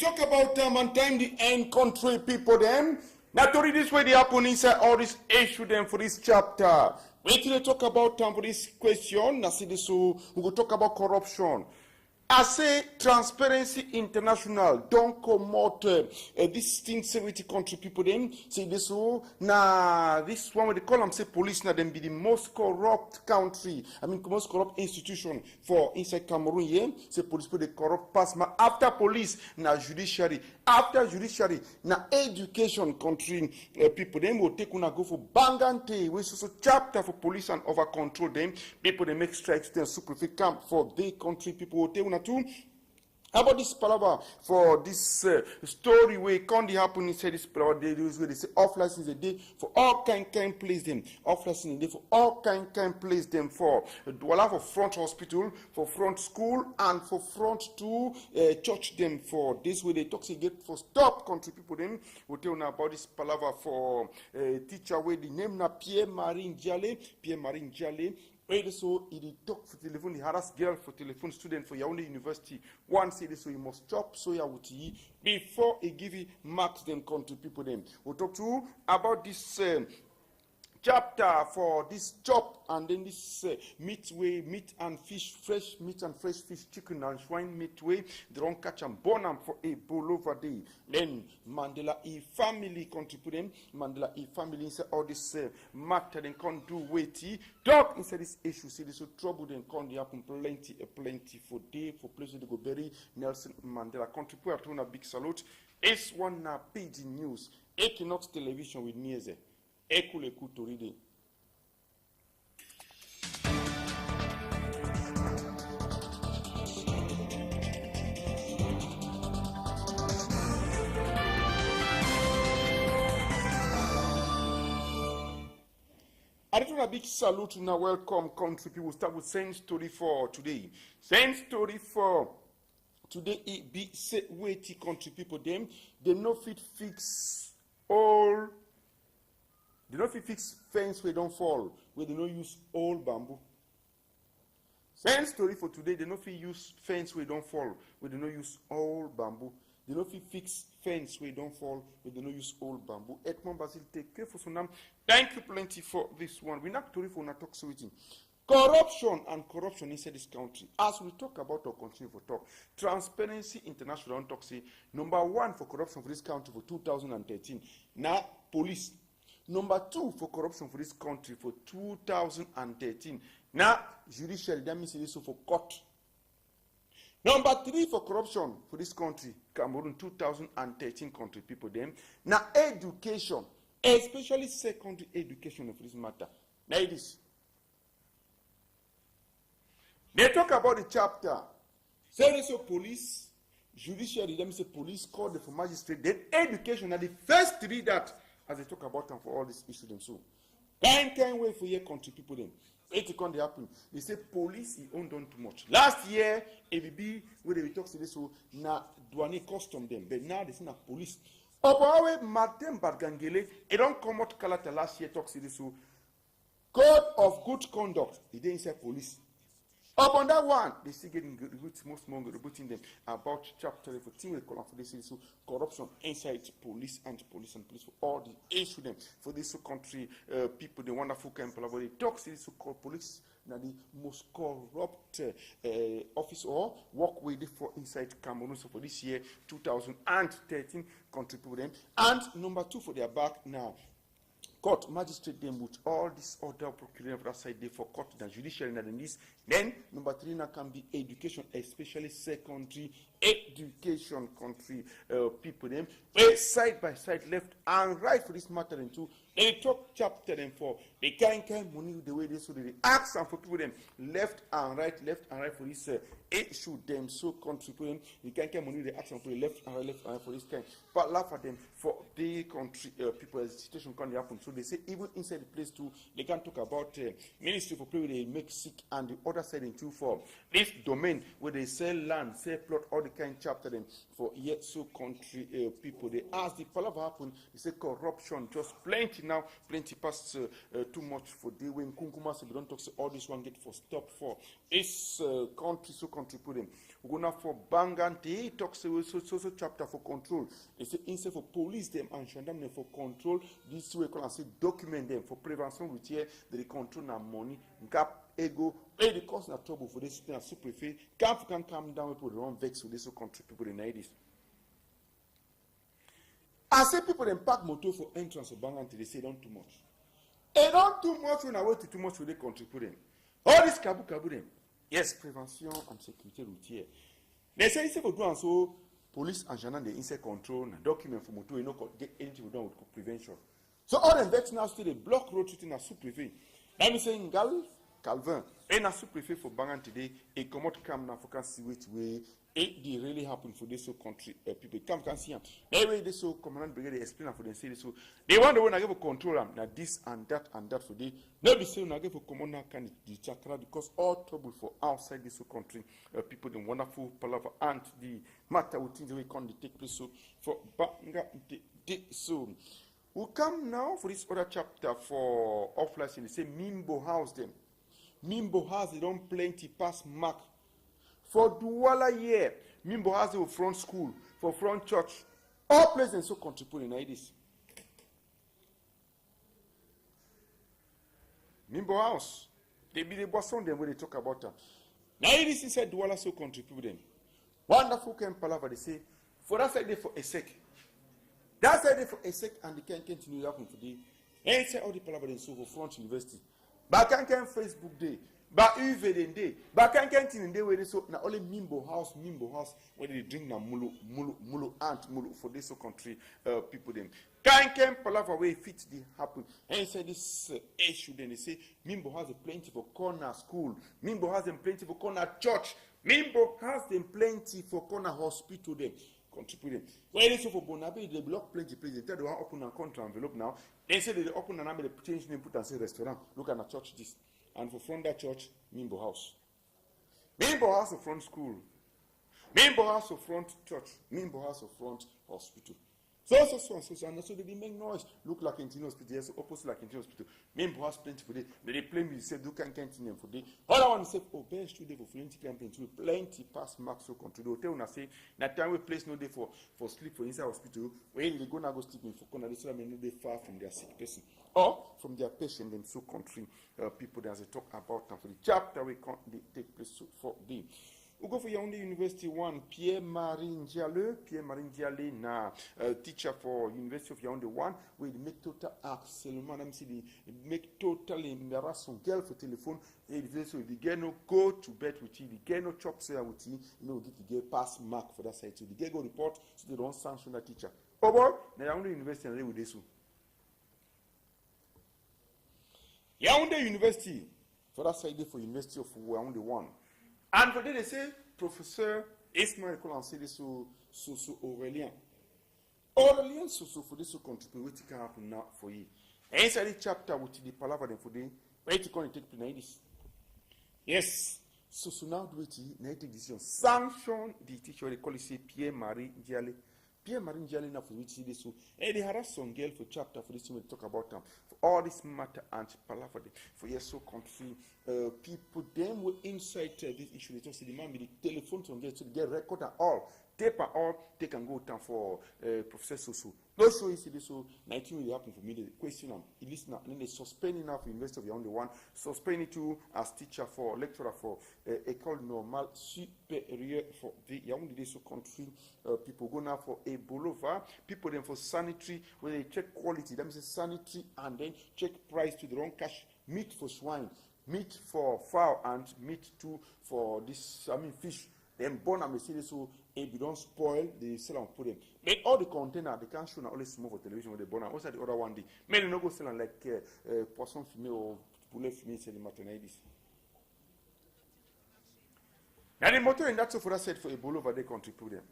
talk about them and time the end country people them. Now to read this way they happen inside all this issue them for this chapter. Wait till they talk about them for this question. Now see this so we go talk about corruption. I say Transparency International don't come out this thing say with the country people them say this so now this one what they call them say police now them be the most corrupt country. I mean most corrupt institution for inside Cameroon here. Say police people they corrupt pass after police now judiciary. After judiciary now education country people them will take una go for Bangante which is a chapter for police and over control them. People they make strikes then super camp for the country people will take una too. How about this palaver for this story where it can't happen inside this palaver they do where they say off license a day for all kind place them off license a day for all kind place them for Douala for front hospital for front school and for front to church them for this way they talk say get for stop country people them will tell now about this palaver for teacher where the name na Pierre-Marie Njale. Wait, so he talk for telephone, he harass girl for telephone student for Yaoundé University. One say this, so he must chop soya with he before he give you marks them country people them. We'll talk to about this chapter for this chop and then this meat and fish, fresh meat and fresh fish, chicken and swine meat way. They don't catch and burn them for a bowl over day. Then Mandela E family contribute them. Mandela E family inside all this matter they can't do weighty. Talk inside this issue. See this so trouble then can't happen plenty for day for places to go bury Nelson Mandela contribute to a big salute. It's one na page news. Equinox television with Nieze. Ekule kutoride. I do a big salute to now welcome country people. Start with same story for today. Same story for today. It be say weighty country people them. They no fit fix all. They don't fix fence where they don't fall, where they don't use old bamboo. Same story for today, they don't use fence where they don't fall, where they don't use old bamboo. They don't fix fence where they don't fall, where they don't use old bamboo. Edmond Basil, take care for Sunam. Thank you plenty for this one. We're not talking for not talk so corruption inside this country. As we talk about or continue for talk, Transparency International talk say number 1 for corruption for this country for 2013. Now police. Number 2 for corruption for this country for 2013. Now, judiciary, that means it is for court. Number 3 for corruption for this country, Cameroon 2013 country people them. Now, education, especially secondary education for this matter. Now it is. They talk about the chapter. Say so police, judiciary, that means police, court, for magistrate, then education. Now the first 3 that as they talk about them for all these issues them so. Can't wait for your country people them. It can't happen. They say police he owned on too much. Last year, ABB where they talk to this so na douane custom them. But now they say na police. Obawe Martin Bargangele, it don't come out Kalata last year talks to this so code of good conduct. They didn't say police. Upon that one, they still getting most more rebooting them about chapter 14 we call for this issue corruption inside police and police for all the issue them for this country people the wonderful camp but they talk to this called police now the most corrupt office or work with for inside Cameroon so for this year 2013 country people them and number 2 for their back now. Court, magistrate them with all this order procuring for that side there for court and judiciary and this. Then number 3 now can be education, especially secondary education country people them side by side, left and right for this matter and two. They talk chapter them for they can't money the way they so they ask and for people them left and right for this issue them so country people them they can't money they ask and for left and right for this kind. But laugh at them for the country people as the situation can't happen. So they say even inside the place too they can talk about ministry for people they make sick and the other side in two for this domain where they sell land, sell plot, all the kind chapter them for yet so country people. They ask the palaver happen. They say corruption just plenty now, plenty past too much for the when Kunkuma say we don't talk. So all this one get for stop for it's country so country put them. We go now for Bangan. They talk so chapter for control. They say instead for police them and gendarme them for control. This way can say document them for prevention with here. They control na money gap. Ego, pay the cost of trouble for this thing as super free. Can calm down people don't vex with this country people in this. I say people then pack motor for entrance of Bangan they say don't too much. They don't too much when I wait too much for the country put them. All this kabu them. Yes, prevention and security routier. They say for do and so police and gendarme they insect control and document for motor you know get anything done with prevention. So all them vex now still they block road shooting as super free. Let me say in Calvin, and as sous-préfet for Bangan today, et comment come now for can see which way it really happen for this so country people can see them. Anyway, this so commandant brigade explain for them say this so they want the one I give a control them now this and that for the no be saying I give a commander can the chakra because all trouble for outside this so country people the wonderful palaver and the matter with things we can take place so for Bangan so. We come now for this other chapter for offline. They say Mimbo House them. Mimbo House they don't plenty pass mark. For Douala year, Mimbo House they front school, for front church. All places so contributing like this. Mimbo House. They be the boss on them when they talk about them. Now this inside Douala so contribute them. Wonderful camp palaver they say, for that side they for a sec. That's why they for a sec and they can continue to happen today. And say all the palaver in so for front university. But can Facebook day. But UV day. But can in day where they so now only Mimbo House where they drink na mulu for this so country people them. Can palaver way fit the happen. And say this issue then they say Mimbo has a plenty for corner school. Mimbo has them plenty for corner church. Mimbo has them plenty for corner hospital them. Contributing. When they say for Bonabe, they block plenty places. They tell them open and contract envelope now. They say they open and they change name, put and say restaurant. Look at the church this. And for front that church, Mimbo House. Mimbo House of front school. Mimbo House of front church. Mimbo House of front hospital. So they make noise. Look like Intino Hospital. Yes, opposite like Intino Hospital. Mimbo House plenty for day. They play me, say, do can continue for day. All I want to say, oh, best 2 days for plenty campaign. Plenty pass marks so country. They tell us say, that time we place no day for sleep for inside hospital. When they go now go sleep in for corner, they say, no day far from their sick person. Or from their patient, them so country people that they talk about them for the chapter we can't take place for them. We go for Yaoundé University 1, Pierre-Marie Ndiale, na teacher for University of Yaoundé 1, where they make total harcèlement, même si they make total embarrass son girl for telephone, et so the girl no go to bed with you, the girl no chop say with you, get the girl pass mark for that side, so the girl go report, so they don't sanction that teacher. Oh boy, na Yaoundé University and they with this one. Yaoundé University, for that side for University of Yaoundé 1. And for that, they say, Professor Ismail Kolanse so Aurélien. Aurélien, so for this, so contribute, what can happen now for you. And inside the chapter, which the palaver them for them, where you can take place this. Yes, so now do it, now take decision. Sanction the teacher, they call it say Pierre-Marie Ndiale. Pierre-Marie Ndiale now for which this so. And they harass some girl for chapter for this, we talk about them. All this matter and palaver for yes so country people them were inside this issue. They just see the man with the telephone to get record and all tape and all they can go down for Professor Soso. No so you see this so 19 will happen for me. The question he listen and then they suspend enough for University of Yaoundé 1, suspend it to as teacher for lecturer for École Normale Supérieure for the Yaoundé so country people go now for a Bolova, people then for sanitary where they check quality, that means sanitary and then check price to the wrong cash, meat for swine, meat for fowl and meat too for this fish. Then born and see so if you don't spoil they sell and put them. Make all the container they can't show now always small for television with the born and also the other one day. Many no go sell like poisson female or poulet female selling maternidis. Now the motor in that so for that said for a bowl over there contribute them.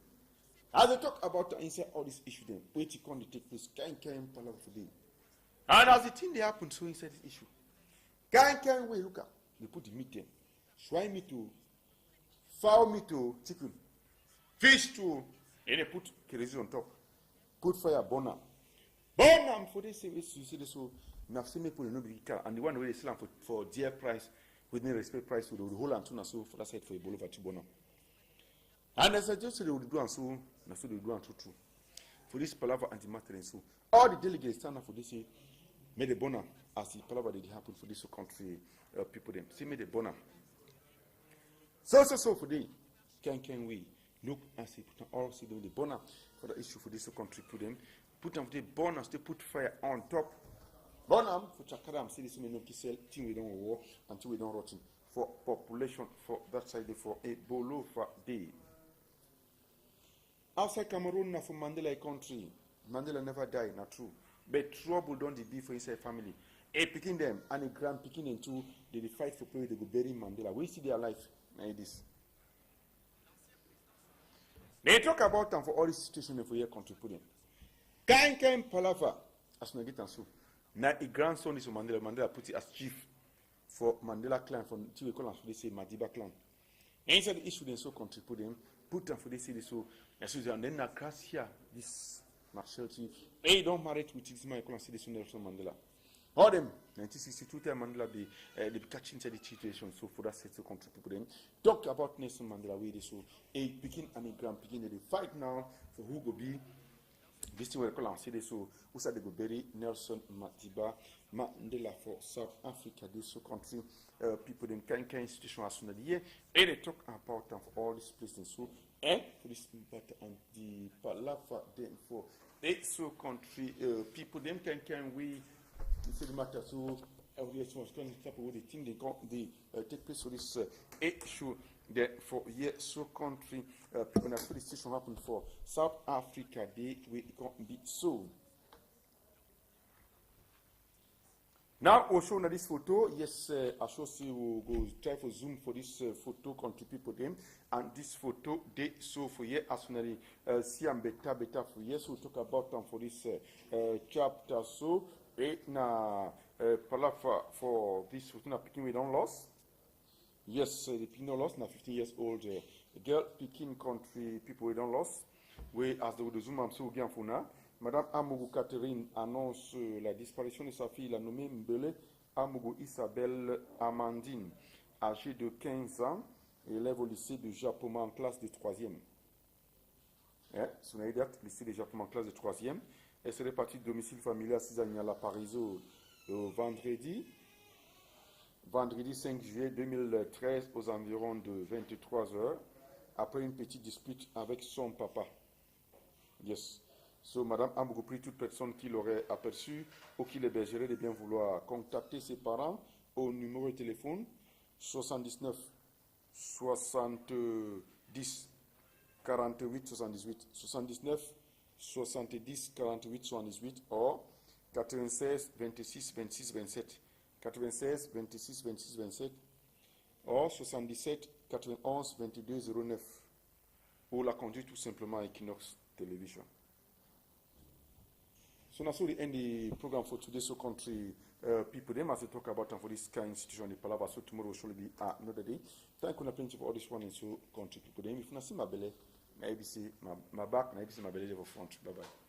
As they talk about inside all this issue then, wait to come to take place, can't palaver for them. And as the thing they happen so inside this issue. Can't wait look at they put the meat in. Swine meat to fowl meat to chicken. fish too. And they put kerosene on top. Put fire, burn them. Burn them for this. You see this. So now see me put nobody car and the one where they sell them for dear price with no respect price with the whole and two so for that side for a bowl of a burn them. And as I just said they would do and so they would do and two. For this palaver anti-matter and so all the delegates stand up for this say made the burn as the palaver did happen for this country people them. See made the burn. So for the can we look and see put all see the burn for the issue for this country put them. Put them for the burn they put fire on top. Burn them for Chakadam, see this men kisel till we don't war until we don't rotten for population for that side for a bolo for day. Outside Cameroon na for Mandela country. Mandela never died, not true. But trouble don't be for inside family. A picking them and a grand picking and two, they fight for play, they go bury Mandela. We see their life like this. They talk about them for all this situation for your country put them. Kind palaver as we get and so. Now a grandson is Mandela. Mandela put it as chief for Mandela clan from we call them, they say Madiba clan. Inside the issue they so contribute them, put them for they say this so and then Gracia, this Marshall chief, they don't marry with this man call this Nelson Mandela. All them 1962 time Mandela they catch into the situation so for that set to contribute them. Talk about Nelson Mandela way they so a picking and a grand picking they fight now for who go be. This thing we call and say this so who said they go bury Nelson Madiba Mandela for South Africa, this country people them kind institution as soon as the year and they talk about them for all these places so and for this but and the palaver them for this country people them can we say the matter so every year was going to stop with the thing they take place for this issue that for year so country people that for this situation happen for South Africa they will be so. Now we'll show this photo. Yes, I show see we'll go try for zoom for this photo country people them and this photo they so for year as soon as see and better for years we'll talk about them for this chapter so na palaver for this photo na picking we don't lost. Yes, the Pino lost now 15 years old girl picking country people we don't lost. We as the zoom am so bien funa. Madame Amougou Catherine annonce la disparition de sa fille, la nommée Mbele Amougou Isabelle Amandine, âgée de 15 ans, élève au lycée de Japoma en classe de 3e. Son date, lycée de Japoma en classe de 3e. Elle serait partie de domicile familial à Cisagna Pariso vendredi 5 juillet 2013 aux environs de 23 heures, après une petite dispute avec son papa. Yes. So, Madame Amougou prie toute personne qui l'aurait aperçu ou qui l'hébergerait de bien vouloir contacter ses parents au numéro de téléphone 79 70 48 78 79 70 48 78 ou 96 26 26 27 96 26 26 27 ou 77 91 22 09 ou la conduire tout simplement à Equinox Television. So now so the end the program for today so country people them as they talk about and for this kind of institution the palaver so tomorrow will surely be another day. Thank you plenty for all this one and so country people them if you see my belly, maybe see my back, maybe see my belly for front. Bye bye.